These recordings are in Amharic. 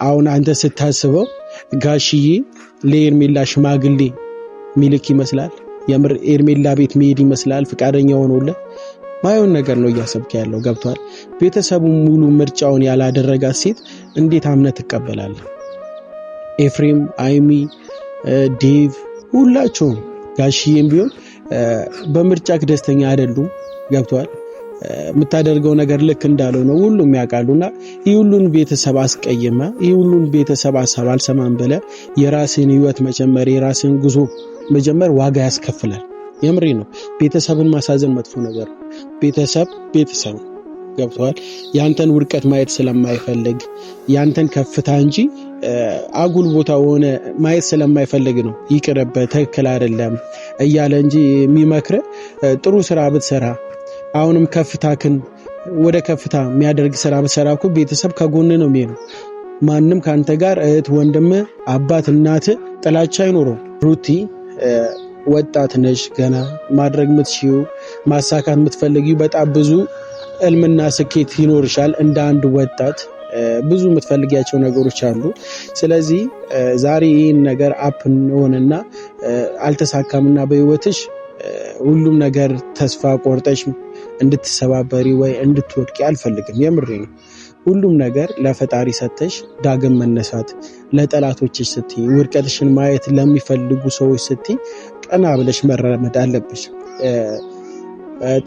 አሁን አንተ ስታስበው ጋሽዬ ለኤርሜላ ሽማግሌ ሚልክ ይመስላል። የምር ኤርሜላ ቤት መሄድ ይመስላል ፍቃደኛ ሆኖለት ማየውን ነገር ነው እያሰብክ ያለው ገብቷል። ቤተሰቡ ሙሉ ምርጫውን ያላደረጋት ሴት እንዴት አምነህ ትቀበላለህ? ኤፍሬም፣ አይሚ፣ ዴቭ ሁላቸውም ጋሽዬም ቢሆን በምርጫክ ደስተኛ አይደሉም ገብቷል። የምታደርገው ነገር ልክ እንዳልሆነ ሁሉም ያውቃሉና ይህ ሁሉን ቤተሰብ አስቀየመ። ይህ ሁሉን ቤተሰብ ሐሳብ አልሰማም ብለህ የራስን ህይወት መጀመር የራስን ጉዞ መጀመር ዋጋ ያስከፍላል። የምሬ ነው። ቤተሰብን ማሳዘን መጥፎ ነገር ነው። ቤተሰብ ገብቷል። ያንተን ውድቀት ማየት ስለማይፈልግ ያንተን ከፍታ እንጂ አጉል ቦታ ሆነ ማየት ስለማይፈልግ ነው ይቅርበት ትክክል አይደለም እያለ እንጂ የሚመክር ጥሩ ስራ ብትሰራ አሁንም ከፍታክን ወደ ከፍታ የሚያደርግ ስራ ብትሰራ እኮ ቤተሰብ ከጎን ነው የሚሆነው። ማንም ካንተ ጋር እህት፣ ወንድም፣ አባት፣ እናት ጥላቻ አይኖረው። ሩቲ ወጣት ነሽ ገና ማድረግ የምትችይው ማሳካት የምትፈልጊው በጣም ብዙ እልምና ስኬት ይኖርሻል። እንደ አንድ ወጣት ብዙ የምትፈልጊያቸው ነገሮች አሉ። ስለዚህ ዛሬ ይህን ነገር አፕን ሆነና አልተሳካምና በህይወትሽ ሁሉም ነገር ተስፋ ቆርጠሽ እንድትሰባበሪ ወይ እንድትወድቂ አልፈልግም። የምሬ ነው። ሁሉም ነገር ለፈጣሪ ሰተሽ ዳግም መነሳት ለጠላቶችሽ ስትይ ውድቀትሽን ማየት ለሚፈልጉ ሰዎች ስትይ ቀና ብለሽ መራመድ አለብሽ።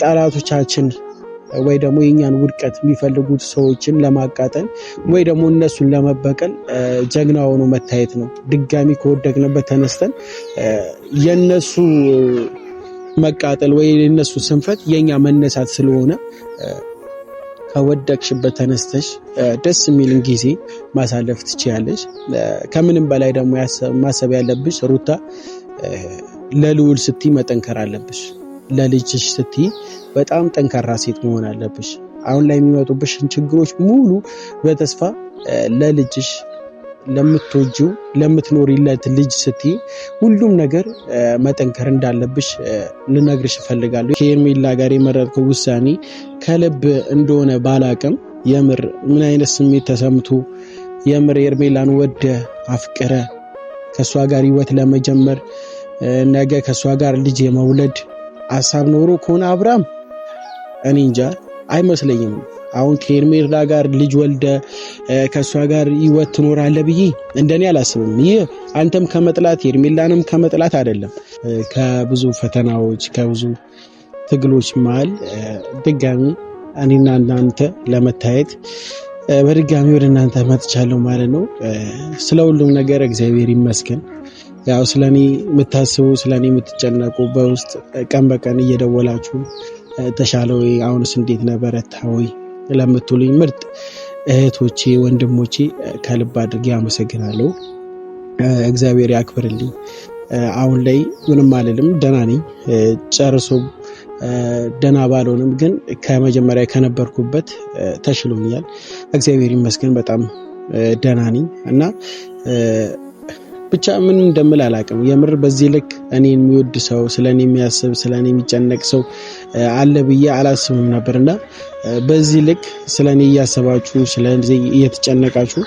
ጠላቶቻችን ወይ ደግሞ የኛን ውድቀት የሚፈልጉት ሰዎችን ለማቃጠል ወይ ደግሞ እነሱን ለመበቀል ጀግና ሆኖ መታየት ነው። ድጋሚ ከወደቅንበት ተነስተን የነሱ መቃጠል ወይ የነሱ ስንፈት የኛ መነሳት ስለሆነ ከወደቅሽበት ተነስተሽ ደስ የሚልን ጊዜ ማሳለፍ ትችያለሽ። ከምንም በላይ ደግሞ ማሰብ ያለብሽ ሩታ ለልዑል ስትይ መጠንከር አለብሽ። ለልጅሽ ስትይ በጣም ጠንካራ ሴት መሆን አለብሽ። አሁን ላይ የሚመጡብሽን ችግሮች ሙሉ በተስፋ ለልጅሽ ለምትወጂው ለምትኖሪለት ልጅ ስትይ ሁሉም ነገር መጠንከር እንዳለብሽ ልነግርሽ እፈልጋለሁ። ከኤርሜላ ጋር የመረጥከው ውሳኔ ከልብ እንደሆነ ባላቅም የምር ምን አይነት ስሜት ተሰምቶ የምር ኤርሜላን ወደ አፍቅረ ከሷ ጋር ህይወት ለመጀመር ነገ ከሷ ጋር ልጅ የመውለድ ሐሳብ ኖሮ ከሆነ አብርሃም እኔ እንጃ አይመስለኝም። አሁን ከኤርሜላ ጋር ልጅ ወልደ ከሷ ጋር ህይወት ትኖራለህ ብዬ እንደኔ አላስብም። ይህ አንተም ከመጥላት ኤርሜላንም ከመጥላት አይደለም። ከብዙ ፈተናዎች ከብዙ ትግሎች መሃል ድጋሚ እኔና እናንተ ለመታየት በድጋሚ ወደ እናንተ መጥቻለሁ ማለት ነው። ስለ ሁሉም ነገር እግዚአብሔር ይመስገን። ያው ስለኔ የምታስቡ ስለኔ የምትጨነቁ በውስጥ ቀን በቀን እየደወላችሁ ተሻለ ወይ አሁንስ እንዴት ነበረታ ወይ ለምትሉኝ ምርጥ እህቶቼ ወንድሞቼ ከልብ አድርጌ አመሰግናለሁ። እግዚአብሔር ያክብርልኝ። አሁን ላይ ምንም አልልም፣ ደህና ነኝ። ጨርሶ ደህና ባልሆንም ግን ከመጀመሪያ ከነበርኩበት ተሽሎኛል። እግዚአብሔር ይመስገን በጣም ደህና ነኝ እና ብቻ ምን እንደምል አላውቅም። የምር በዚህ ልክ እኔን የሚወድ ሰው ስለኔ የሚያስብ ስለኔ የሚጨነቅ ሰው አለ ብዬ አላስብም ነበርና በዚህ ልክ ስለኔ እያሰባችሁ ስለዚህ እየተጨነቃችሁ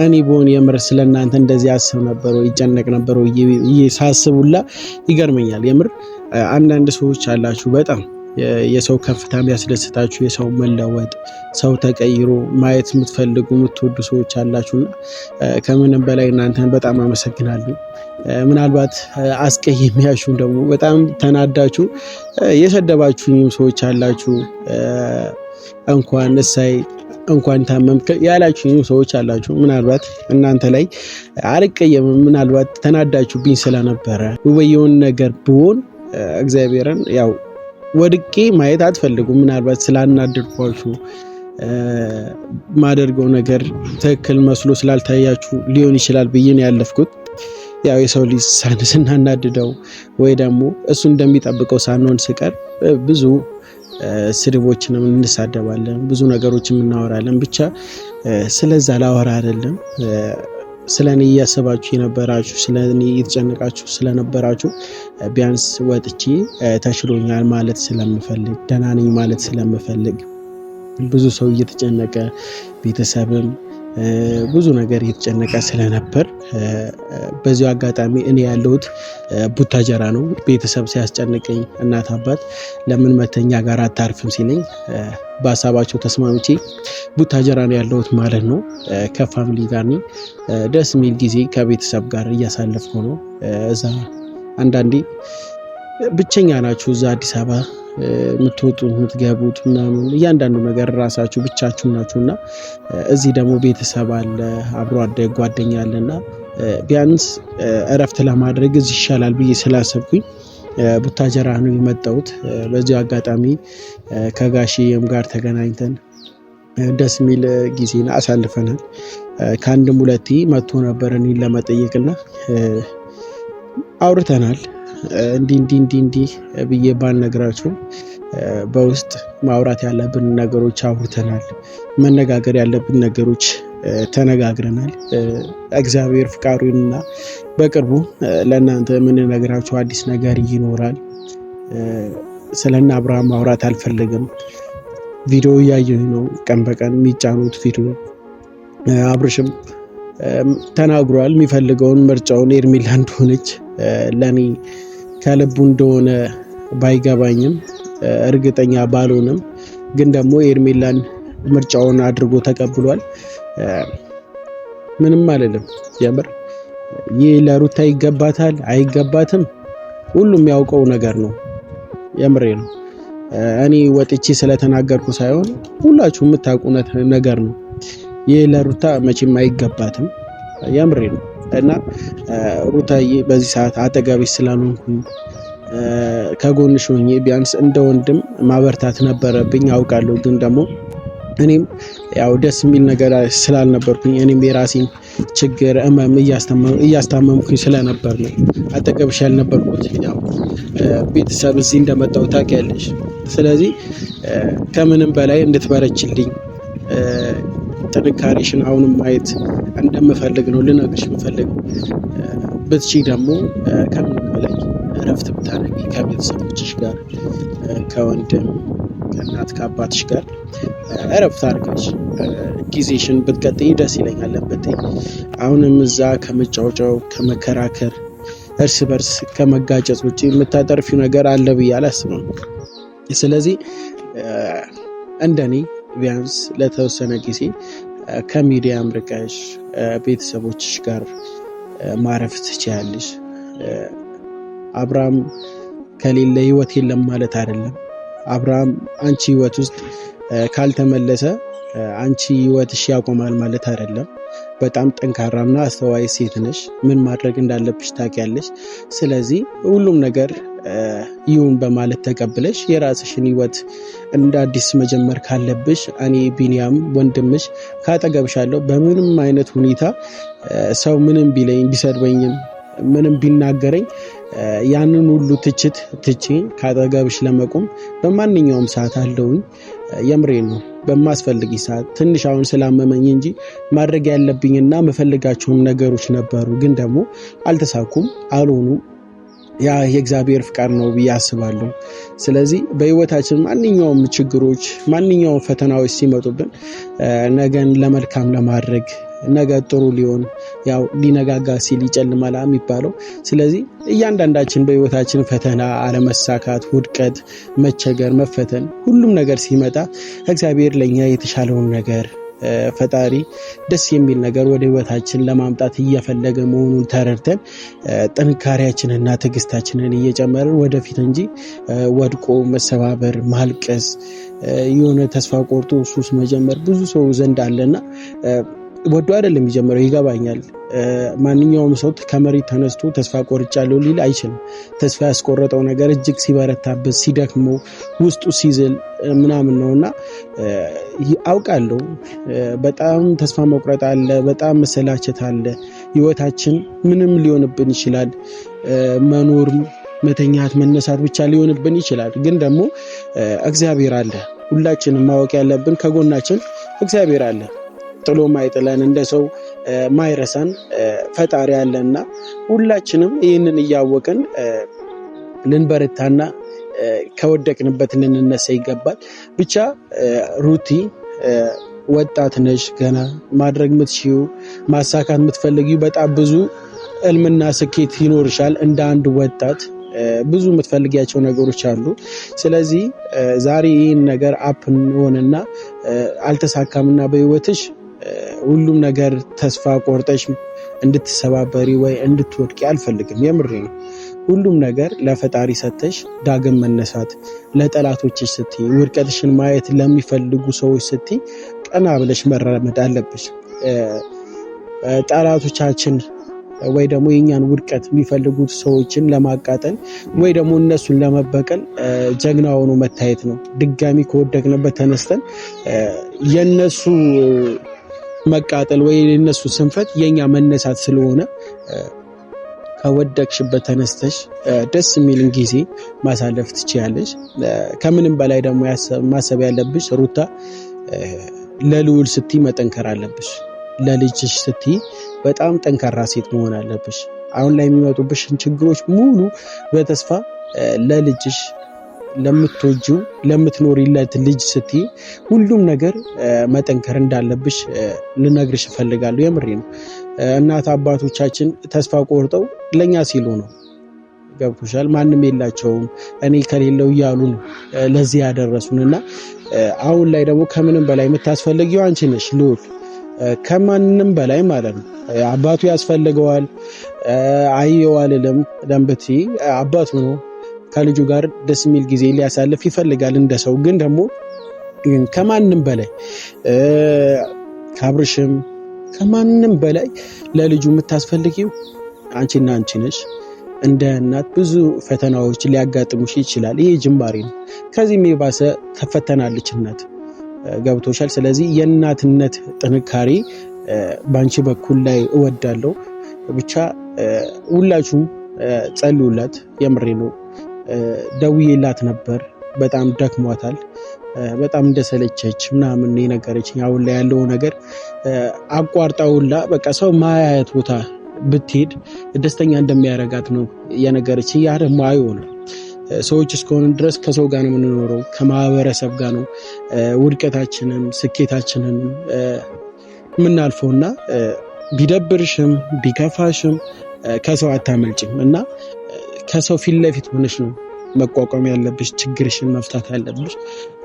እኔ ቦን የምር ስለናንተ እንደዚህ አስብ ነበር ወይ ይጨነቅ ነበር ወይ ሳስቡላ ይገርመኛል። የምር አንዳንድ ሰዎች አላችሁ በጣም የሰው ከፍታ የሚያስደስታችሁ የሰው መለወጥ ሰው ተቀይሮ ማየት የምትፈልጉ የምትወዱ ሰዎች አላችሁና ከምንም በላይ እናንተን በጣም አመሰግናለሁ። ምናልባት አስቀይሜያችሁ ደግሞ በጣም ተናዳችሁ የሰደባችሁኝም ሰዎች አላችሁ። እንኳን ታመምክ ያላችሁኝም ሰዎች አላችሁ። ምናልባት እናንተ ላይ አልቀየምም። ምናልባት ተናዳችሁብኝ ስለነበረ ወየውን ነገር ብሆን እግዚአብሔርን ያው ወድቄ ማየት አትፈልጉም። ምናልባት ስላናደድኳችሁ ማደርገው ነገር ትክክል መስሎ ስላልታያችሁ ሊሆን ይችላል ብዬ ነው ያለፍኩት። ያው የሰው ልጅ ስናናድደው ወይ ደግሞ እሱ እንደሚጠብቀው ሳንሆን ስቀር ብዙ ስድቦችንም እንሳደባለን፣ ብዙ ነገሮችን እናወራለን። ብቻ ስለዛ ላወራ አይደለም። ስለኔ እያሰባችሁ የነበራችሁ ስለኔ እየተጨነቃችሁ ስለነበራችሁ ቢያንስ ወጥቼ ተሽሎኛል ማለት ስለምፈልግ ደህና ነኝ ማለት ስለምፈልግ ብዙ ሰው እየተጨነቀ ቤተሰብም ብዙ ነገር እየተጨነቀ ስለነበር በዚሁ አጋጣሚ እኔ ያለሁት ቡታጀራ ነው። ቤተሰብ ሲያስጨንቀኝ እናት አባት ለምን መተኛ ጋር አታርፍም ሲለኝ በሀሳባቸው ተስማምቼ ቡታጀራ ነው ያለሁት ማለት ነው። ከፋሚሊ ጋር ነኝ። ደስ የሚል ጊዜ ከቤተሰብ ጋር እያሳለፍኩ ነው። እዛ አንዳንዴ ብቸኛ ናችሁ እዛ አዲስ አበባ የምትወጡት የምትገቡት ምናምን እያንዳንዱ ነገር ራሳችሁ ብቻችሁ ናችሁና እዚህ ደግሞ ቤተሰብ አለ፣ አብሮ አደግ ጓደኛ አለና ቢያንስ እረፍት ለማድረግ እዚህ ይሻላል ብዬ ስላሰብኩኝ ቡታጀራ ነው የመጣሁት። በዚህ አጋጣሚ ከጋሼም ጋር ተገናኝተን ደስ የሚል ጊዜን አሳልፈናል። ከአንድም ሁለቴ መጥቶ ነበር እኔን ለመጠየቅና አውርተናል። እንዲህ ብዬ ባልነግራችሁም በውስጥ ማውራት ያለብን ነገሮች አውርተናል። መነጋገር ያለብን ነገሮች ተነጋግረናል። እግዚአብሔር ፍቃዱንና በቅርቡ ለእናንተ የምንነግራችሁ አዲስ ነገር ይኖራል። ስለና አብርሃም ማውራት አልፈልግም። ቪዲዮ እያየሁ ነው፣ ቀን በቀን የሚጫኑት ቪዲዮ። አብርሽም ተናግሯል የሚፈልገውን ምርጫውን ኤርሜላ እንደሆነች ለኔ ከልቡ እንደሆነ ባይገባኝም እርግጠኛ ባልሆንም ግን ደግሞ ኤርሜላን ምርጫውን አድርጎ ተቀብሏል። ምንም አልልም። የምር ይህ ለሩታ ይገባታል አይገባትም ሁሉም ያውቀው ነገር ነው። የምሬ ነው። እኔ ወጥቼ ስለተናገርኩ ሳይሆን ሁላችሁም የምታውቁት ነገር ነው። ይህ ለሩታ መቼም አይገባትም። የምሬ ነው። እና ሩታዬ በዚህ ሰዓት አጠገብሽ ስላልሆንኩኝ ከጎንሽ ሆኜ ቢያንስ እንደ ወንድም ማበርታት ነበረብኝ አውቃለሁ። ግን ደግሞ እኔም ያው ደስ የሚል ነገር ስላልነበርኩኝ እኔም የራሴን ችግር እመም እያስታመምኩኝ ስለነበር ነው አጠገብሽ ያልነበርኩት። ያው ቤተሰብ እዚህ እንደመጣሁ ታውቂያለሽ። ስለዚህ ከምንም በላይ እንድትበረችልኝ ጥንካሬሽን አሁንም ማየት እንደምፈልግ ነው ልነግርሽ የምፈልግ። ብትቺ ደግሞ ከምንም በላይ እረፍት ብታደርጊ ከቤተሰቦችሽ ጋር ከወንድም ከእናት ከአባትሽ ጋር እረፍት አድርገሽ ጊዜሽን ብትቀጥይ ደስ ይለኛል። ለበተኝ አሁንም እዛ ከመጫወጫው ከመከራከር እርስ በርስ ከመጋጨት ውጪ የምታጠርፊው ነገር አለ ብዬ አላስብም። ስለዚህ እንደኔ ቢያንስ ለተወሰነ ጊዜ ከሚዲያም ርቀሽ ቤተሰቦችሽ ጋር ማረፍ ትችያለሽ። አብርሃም ከሌለ ህይወት የለም ማለት አይደለም። አብርሃም አንቺ ህይወት ውስጥ ካልተመለሰ አንቺ ህይወትሽ ያቆማል ማለት አይደለም። በጣም ጠንካራና አስተዋይ ሴት ነሽ። ምን ማድረግ እንዳለብሽ ታውቂያለሽ። ስለዚህ ሁሉም ነገር ይሁን በማለት ተቀብለሽ የራስሽን ህይወት እንደ አዲስ መጀመር ካለብሽ እኔ ቢኒያም ወንድምሽ ካጠገብሻለሁ። በምንም አይነት ሁኔታ ሰው ምንም ቢለኝ ቢሰድበኝም ምንም ቢናገረኝ ያንን ሁሉ ትችት ትቼ ካጠገብሽ ለመቆም በማንኛውም ሰዓት አለውኝ። የምሬን ነው። በማስፈልጊ ሰዓት ትንሽ አሁን ስላመመኝ እንጂ ማድረግ ያለብኝና መፈልጋቸውም ነገሮች ነበሩ፣ ግን ደግሞ አልተሳኩም፣ አልሆኑም። ያ የእግዚአብሔር ፍቃድ ነው ብዬ አስባለሁ። ስለዚህ በህይወታችን ማንኛውም ችግሮች ማንኛውም ፈተናዎች ሲመጡብን ነገን ለመልካም ለማድረግ ነገ ጥሩ ሊሆን ያው ሊነጋጋ ሲል ይጨልማል የሚባለው። ስለዚህ እያንዳንዳችን በህይወታችን ፈተና፣ አለመሳካት፣ ውድቀት፣ መቸገር፣ መፈተን ሁሉም ነገር ሲመጣ እግዚአብሔር ለኛ የተሻለውን ነገር ፈጣሪ ደስ የሚል ነገር ወደ ህይወታችን ለማምጣት እየፈለገ መሆኑን ተረድተን ጥንካሬያችንና ትዕግስታችንን እየጨመርን ወደፊት እንጂ ወድቆ መሰባበር፣ ማልቀስ፣ የሆነ ተስፋ ቆርጦ ሱስ መጀመር ብዙ ሰው ዘንድ አለና ወዶ አይደለም የሚጀምረው። ይገባኛል። ማንኛውም ሰው ከመሬት ተነስቶ ተስፋ ቆርጫለሁ ሊል አይችልም። ተስፋ ያስቆረጠው ነገር እጅግ ሲበረታበት፣ ሲደክመው፣ ውስጡ ሲዝል ምናምን ነውና አውቃለሁ። በጣም ተስፋ መቁረጥ አለ፣ በጣም መሰላቸት አለ። ህይወታችን ምንም ሊሆንብን ይችላል። መኖር፣ መተኛት፣ መነሳት ብቻ ሊሆንብን ይችላል። ግን ደግሞ እግዚአብሔር አለ። ሁላችንም ማወቅ ያለብን ከጎናችን እግዚአብሔር አለ። ጥሎ ማይጥለን እንደ ሰው ማይረሳን ፈጣሪ አለና ሁላችንም ይህንን እያወቅን ልንበረታና ከወደቅንበት ልንነሳ ይገባል። ብቻ ሩቲ ወጣት ነሽ። ገና ማድረግ የምትችይው ማሳካት የምትፈልጊው በጣም ብዙ እልምና ስኬት ይኖርሻል። እንደ አንድ ወጣት ብዙ የምትፈልጊያቸው ነገሮች አሉ። ስለዚህ ዛሬ ይህን ነገር አፕን ሆነና አልተሳካምና በህይወትሽ ሁሉም ነገር ተስፋ ቆርጠሽ እንድትሰባበሪ ወይ እንድትወድቂ አልፈልግም። የምሬ ነው። ሁሉም ነገር ለፈጣሪ ሰተሽ ዳግም መነሳት፣ ለጠላቶችሽ ስትይ ውድቀትሽን ማየት ለሚፈልጉ ሰዎች ስትይ ቀና ብለሽ መራመድ አለብሽ። ጠላቶቻችን ወይ ደግሞ የኛን ውድቀት የሚፈልጉት ሰዎችን ለማቃጠል ወይ ደግሞ እነሱን ለመበቀል ጀግና ሆኖ መታየት ነው። ድጋሚ ከወደቅንበት ተነስተን የነሱ መቃጠል ወይ የነሱ ስንፈት የኛ መነሳት ስለሆነ ከወደቅሽበት ተነስተሽ ደስ የሚልን ጊዜ ማሳለፍ ትችያለሽ። ከምንም በላይ ደግሞ ማሰብ ያለብሽ ሩታ ለልዑል ስትይ መጠንከር አለብሽ። ለልጅሽ ስትይ በጣም ጠንካራ ሴት መሆን አለብሽ። አሁን ላይ የሚመጡብሽን ችግሮች ሙሉ በተስፋ ለልጅሽ ለምትወጂው ለምትኖሪለት ልጅ ስትይ ሁሉም ነገር መጠንከር እንዳለብሽ ልነግርሽ እፈልጋለሁ። የምሬ ነው። እናት አባቶቻችን ተስፋ ቆርጠው ለኛ ሲሉ ነው። ገብቶሻል? ማንም የላቸውም እኔ ከሌለው እያሉ ነው ለዚህ ያደረሱንና አሁን ላይ ደግሞ ከምንም በላይ የምታስፈልጊው አንቺ ነሽ ልዑል። ከማንም በላይ ማለት ነው። አባቱ ያስፈልገዋል አይየዋል ለምበቲ አባቱ ነው። ከልጁ ጋር ደስ የሚል ጊዜ ሊያሳልፍ ይፈልጋል እንደ ሰው። ግን ደግሞ ከማንም በላይ ካብርሽም ከማንም በላይ ለልጁ የምታስፈልጊው አንቺና አንቺ ነሽ። እንደ እናት ብዙ ፈተናዎች ሊያጋጥሙሽ ይችላል። ይሄ ጅማሬ ነው። ከዚህም የባሰ ተፈተናለች እናት። ገብቶሻል? ስለዚህ የእናትነት ጥንካሬ ባንቺ በኩል ላይ እወዳለሁ። ብቻ ሁላችሁም ጸልዩላት። የምሬ ነው። ደውዬላት ነበር። በጣም ደክሟታል። በጣም እንደሰለቸች ምናምን የነገረችኝ። አሁን ላይ ያለው ነገር አቋርጣውላ በቃ ሰው ማያየት ቦታ ብትሄድ ደስተኛ እንደሚያረጋት ነው የነገረችኝ። ያ ደግሞ አይሆንም። ሰዎች እስከሆነ ድረስ ከሰው ጋር ነው የምንኖረው፣ ከማህበረሰብ ጋር ነው ውድቀታችንን ስኬታችንን የምናልፈውና ቢደብርሽም ቢከፋሽም ከሰው አታመልጭም እና ከሰው ፊት ለፊት ሆነሽ ነው መቋቋም ያለብሽ፣ ችግርሽን መፍታት ያለብሽ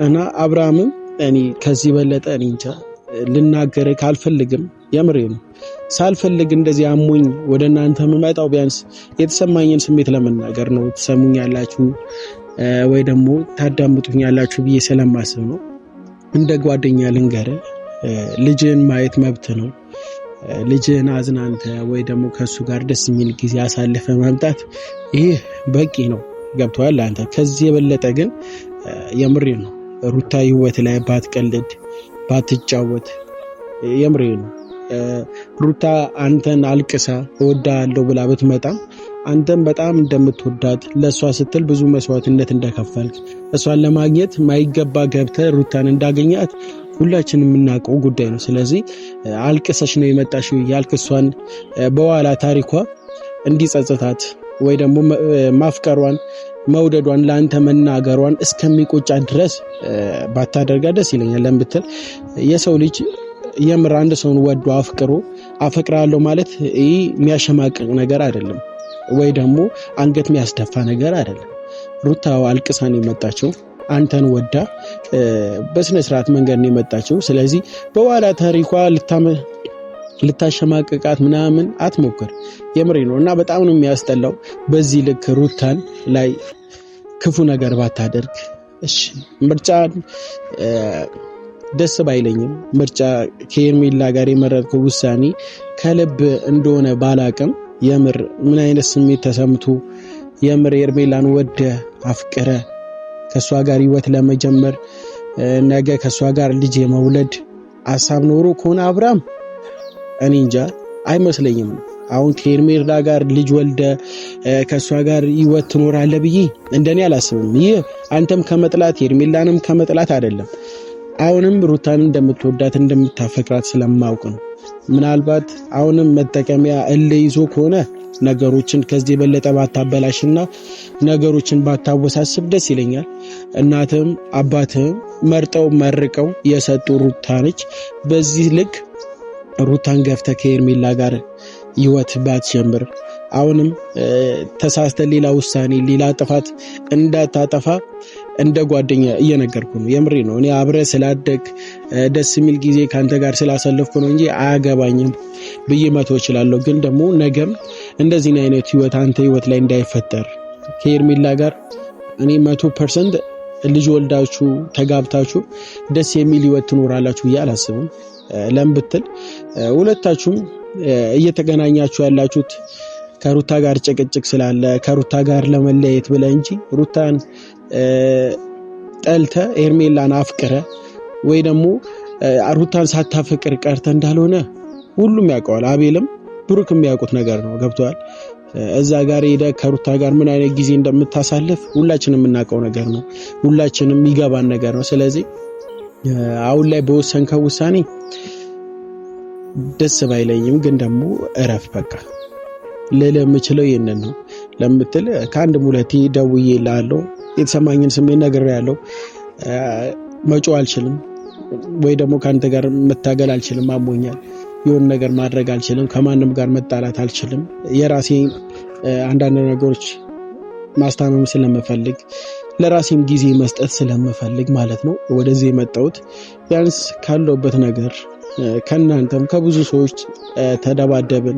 እና አብርሃምም እኔ ከዚህ በለጠ እኔ እንጃ ልናገር ካልፈልግም የምሬ ነው ሳልፈልግ እንደዚህ አሞኝ ወደ እናንተ የምመጣው ቢያንስ የተሰማኝን ስሜት ለመናገር ነው። ትሰሙኛላችሁ ወይ ደግሞ ታዳምጡኛላችሁ ብዬ ስለማስብ ነው። እንደ ጓደኛ ልንገር፣ ልጅን ማየት መብት ነው። ልጅን አዝናንተ ወይ ደግሞ ከሱ ጋር ደስ የሚል ጊዜ አሳልፈ መምጣት ይህ በቂ ነው። ገብቷል አንተ። ከዚህ የበለጠ ግን የምሬ ነው ሩታ ህይወት ላይ ባትቀልድ ባትጫወት የምሬ ነው። ሩታ አንተን አልቅሳ እወዳለሁ ብላ ብትመጣ አንተን በጣም እንደምትወዳት ለሷ ስትል ብዙ መስዋዕትነት እንደከፈልክ እሷን ለማግኘት ማይገባ ገብተህ ሩታን እንዳገኛት ሁላችንም የምናውቀው ጉዳይ ነው። ስለዚህ አልቅሰሽ ነው የመጣሽው ያልክ እሷን በኋላ ታሪኳ እንዲጸጽታት ወይ ደግሞ ማፍቀሯን መውደዷን ለአንተ መናገሯን እስከሚቆጫት ድረስ ባታደርጋ ደስ ይለኛል። ለምትል የሰው ልጅ የምር አንድ ሰውን ወዶ አፍቅሮ አፈቅራለሁ ማለት ይሄ የሚያሸማቅቅ ነገር አይደለም፣ ወይ ደግሞ አንገት የሚያስደፋ ነገር አይደለም። ሩታ አልቅሳ ነው የመጣችው፣ አንተን ወዳ በስነ ስርዓት መንገድ ነው የመጣችው። ስለዚህ በኋላ ታሪኳ ልታሸማቅቃት ምናምን አትሞክር። የምሬ ነው እና በጣም ነው የሚያስጠላው። በዚህ ልክ ሩታን ላይ ክፉ ነገር ባታደርግ እሺ። ምርጫ ደስ ባይለኝም ምርጫ ከኤርሜላ ጋር የመረጥከው ውሳኔ ከልብ እንደሆነ ባላቅም የምር ምን አይነት ስሜት ተሰምቶ የምር ኤርሜላን ወደ አፍቅረ ከሷ ጋር ህይወት ለመጀመር ነገ ከሷ ጋር ልጅ የመውለድ ሐሳብ ኖሮ ከሆነ አብርሃም እኔ እንጃ አይመስለኝም። አሁን ከኤርሜላ ጋር ልጅ ወልደ ከሷ ጋር ህይወት ትኖራለህ ብዬ እንደኔ አላስብም። ይህ አንተም ከመጥላት ኤርሜላንም ከመጥላት አይደለም። አሁንም ሩታን እንደምትወዳት እንደምታፈቅራት ስለማውቅ ነው። ምናልባት አሁንም መጠቀሚያ እልህ ይዞ ከሆነ ነገሮችን ከዚህ የበለጠ ባታበላሽና ነገሮችን ባታወሳስብ ደስ ይለኛል። እናትም አባትም መርጠው መርቀው የሰጡ ሩታ ነች። በዚህ ልክ ሩታን ገፍተ ከኤርሜላ ጋር ህይወት ባትጀምር አሁንም ተሳስተ ሌላ ውሳኔ ሌላ ጥፋት እንዳታጠፋ እንደ ጓደኛ እየነገርኩ ነው። የምሬ ነው። እኔ አብረ ስላደግ ደስ የሚል ጊዜ ካንተ ጋር ስላሳለፍኩ ነው እንጂ አያገባኝም ብዬ መተው እችላለሁ። ግን ደግሞ ነገም እንደዚህ አይነት ህይወት አንተ ህይወት ላይ እንዳይፈጠር ከኤርሜላ ጋር እኔ 100% ልጅ ወልዳችሁ ተጋብታችሁ ደስ የሚል ህይወት ትኖራላችሁ ብዬ አላስብም። ለምን ብትል ሁለታችሁም እየተገናኛችሁ ያላችሁት ከሩታ ጋር ጭቅጭቅ ስላለ ከሩታ ጋር ለመለየት ብለ እንጂ ሩታን ጠልተ ኤርሜላን አፍቅረ ወይ ደግሞ ሩታን ሳታፈቅር ቀርተ እንዳልሆነ ሁሉም ያውቀዋል። አቤልም ብሩክም ያውቁት ነገር ነው። ገብቷል። እዛ ጋር ሄደ ከሩታ ጋር ምን አይነት ጊዜ እንደምታሳልፍ ሁላችንም የምናውቀው ነገር ነው። ሁላችንም የሚገባን ነገር ነው። ስለዚህ አሁን ላይ በወሰንከው ውሳኔ ደስ ባይለኝም ግን ደግሞ እረፍ በቃ ልል የምችለው ይሄንን ነው። ለምትል ከአንድ ሙለቴ ደውዬ ላለው የተሰማኝን ስሜት ነግሬያለሁ። መጮህ አልችልም ወይ ደግሞ ካንተ ጋር መታገል አልችልም። አሞኛል። የሆነ ነገር ማድረግ አልችልም። ከማንም ጋር መጣላት አልችልም። የራሴ አንዳንድ ነገሮች ማስታመም ስለምፈልግ ለራሴም ጊዜ መስጠት ስለምፈልግ ማለት ነው ወደዚህ የመጣሁት። ቢያንስ ካለውበት ነገር ከናንተም ከብዙ ሰዎች ተደባደብን፣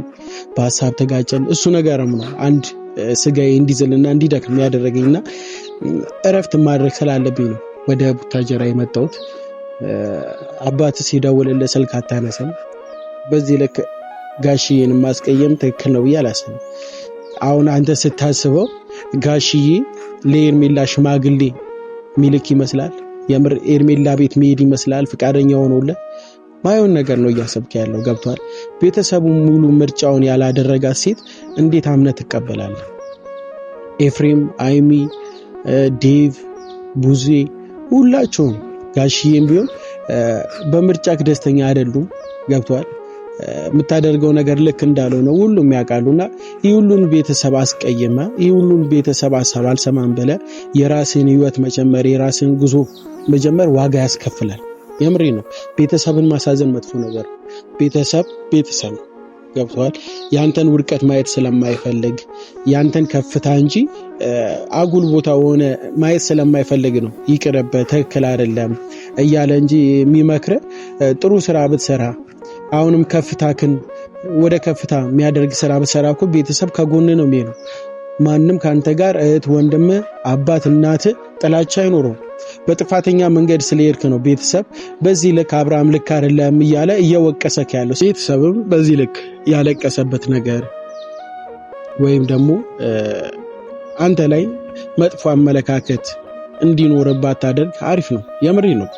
በሐሳብ ተጋጨን። እሱ ነገርም ነው አንድ ስጋዬ እንዲዝልና እንዲደክም ያደረገኝና እረፍት ማድረግ ስላለብኝ ነው ወደ ቡታጀራ የመጣሁት። አባት ሲደውልልህ ስልክ አታነሳም። በዚህ ልክ ጋሽዬን ማስቀየም ትክክል ነው ብዬ አላስብም። አሁን አንተ ስታስበው ጋሽዬ ለኤርሜላ ሽማግሌ ሚልክ ይመስላል። የምር ኤርሜላ ቤት መሄድ ይመስላል ፍቃደኛ ሆኖለት ማየውን ነገር ነው እያሰብክ ያለው። ገብቷል። ቤተሰቡ ሙሉ ምርጫውን ያላደረጋት ሴት እንዴት አምነህ ትቀበላለህ? ኤፍሬም፣ አይሚ፣ ዴቭ፣ ቡዜ ሁላቸውም ጋሽዬም ቢሆን በምርጫክ ደስተኛ አይደሉም። ገብቷል። የምታደርገው ነገር ልክ እንዳልሆነ ሁሉም ያውቃሉና ይህ ሁሉን ቤተሰብ አስቀየመ። ይህ ሁሉን ቤተሰብ ሐሳብ አልሰማም ብለ የራስን ህይወት መጀመር የራስን ጉዞ መጀመር ዋጋ ያስከፍላል። የምሬ ነው። ቤተሰብን ማሳዘን መጥፎ ነገር። ቤተሰብ ነው። ገብቷል። ያንተን ውድቀት ማየት ስለማይፈልግ ያንተን ከፍታ እንጂ አጉል ቦታ ሆነ ማየት ስለማይፈልግ ነው ይቅርበት ትክክል አይደለም እያለ እንጂ የሚመክረ ጥሩ ስራ ብትሰራ አሁንም ከፍታክን ወደ ከፍታ የሚያደርግ ስራ ብትሰራ እኮ ቤተሰብ ከጎን ነው የሚሆነው። ማንም ካንተ ጋር እህት፣ ወንድም፣ አባት፣ እናት ጥላቻ አይኖረው። በጥፋተኛ መንገድ ስለሄድክ ነው ቤተሰብ በዚህ ልክ አብርሃም ልክ አይደለም እያለ እየወቀሰክ ያለው። ቤተሰብም በዚህ ልክ ያለቀሰበት ነገር ወይም ደግሞ አንተ ላይ መጥፎ አመለካከት እንዲኖርባት ታደርግ አሪፍ ነው። የምሬ ነው።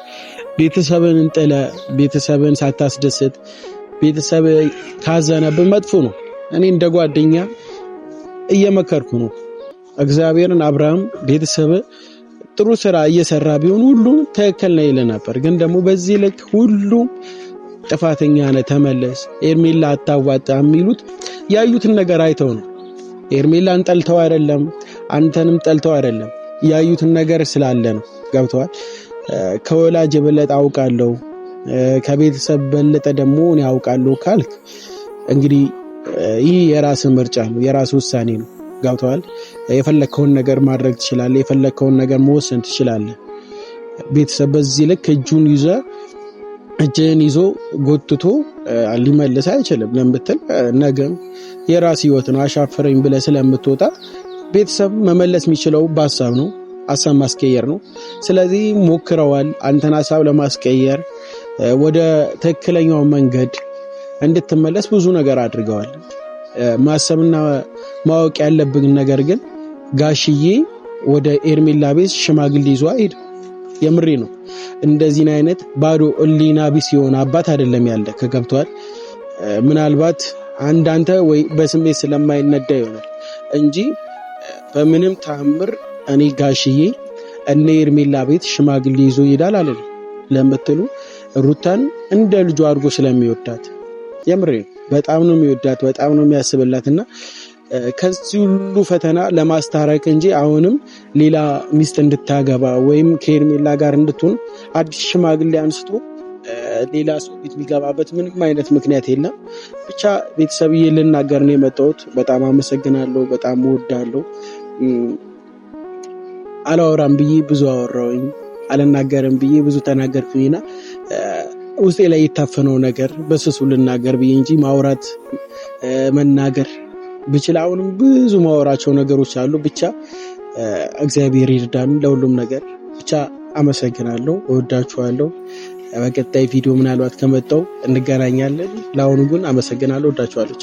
ቤተሰብን እንጥለ ቤተሰብን ሳታስደስት ቤተሰብ ካዘነብህ መጥፎ ነው። እኔ እንደ ጓደኛ እየመከርኩ ነው። እግዚአብሔርን አብርሃም ቤተሰብ ጥሩ ስራ እየሰራ ቢሆን ሁሉ ትክክል ነው ይለ ነበር። ግን ደግሞ በዚህ ልክ ሁሉ ጥፋተኛ ነህ ተመለስ፣ ኤርሜላ አታዋጣ የሚሉት ያዩትን ነገር አይተው ነው። ኤርሜላን ጠልተው አይደለም፣ አንተንም ጠልተው አይደለም፣ ያዩትን ነገር ስላለ ነው። ገብተዋል። ከወላጅ በለጠ አውቃለሁ ከቤተሰብ በለጠ ደግሞ እኔ አውቃለሁ ካልክ እንግዲህ ይህ የራስ ምርጫ ነው፣ የራስ ውሳኔ ነው። ገብተዋል። የፈለከውን ነገር ማድረግ ትችላለህ፣ የፈለከውን ነገር መወሰን ትችላለህ። ቤተሰብ በዚህ ልክ እጅህን ይዞ ጎትቶ ሊመልስ አይችልም። ለምትል ነገም የራስ ህይወት ነው። አሻፈረኝ ብለህ ስለምትወጣ ቤተሰብ መመለስ የሚችለው በሐሳብ ነው፣ ሐሳብ ማስቀየር ነው። ስለዚህ ሞክረዋል አንተን ሐሳብ ለማስቀየር ወደ ትክክለኛው መንገድ እንድትመለስ ብዙ ነገር አድርገዋል። ማሰብና ማወቅ ያለብን ነገር ግን ጋሽዬ ወደ ኤርሜላ ቤት ሽማግሌ ይዞ አይሄድ። የምሬ ነው። እንደዚህ አይነት ባዶ እሊና ቢስ የሆነ አባት አይደለም ያለ ከገብቷል። ምናልባት አንተ ወይ በስሜት ስለማይነዳ ይሆናል እንጂ በምንም ተአምር እኔ ጋሽዬ እነ ኤርሜላ ቤት ሽማግሌ ይዞ ይሄዳል አይደል ለምትሉ ሩታን እንደ ልጁ አድርጎ ስለሚወዳት የምሬ በጣም ነው የሚወዳት፣ በጣም ነው የሚያስብላትና ከዚህ ሁሉ ፈተና ለማስታረቅ እንጂ አሁንም ሌላ ሚስት እንድታገባ ወይም ከሄርሜላ ጋር እንድትሆን አዲስ ሽማግሌ አንስቶ ሌላ ሰው ቤት የሚገባበት ምንም አይነት ምክንያት የለም። ብቻ ቤተሰብዬ ልናገር ነው የመጣሁት። በጣም አመሰግናለሁ። በጣም እወዳለሁ። አላወራም ብዬ ብዙ አወራሁኝ፣ አልናገርም ብዬ ብዙ ተናገርኩኝና ውስጤ ላይ የታፈነው ነገር በስሱ ልናገር ብዬ እንጂ ማውራት መናገር ብችል አሁንም ብዙ ማወራቸው ነገሮች አሉ። ብቻ እግዚአብሔር ይርዳን ለሁሉም ነገር። ብቻ አመሰግናለሁ፣ እወዳችኋለሁ። በቀጣይ ቪዲዮ ምናልባት ከመጣው እንገናኛለን። ለአሁኑ ግን አመሰግናለሁ፣ እወዳችኋለሁ።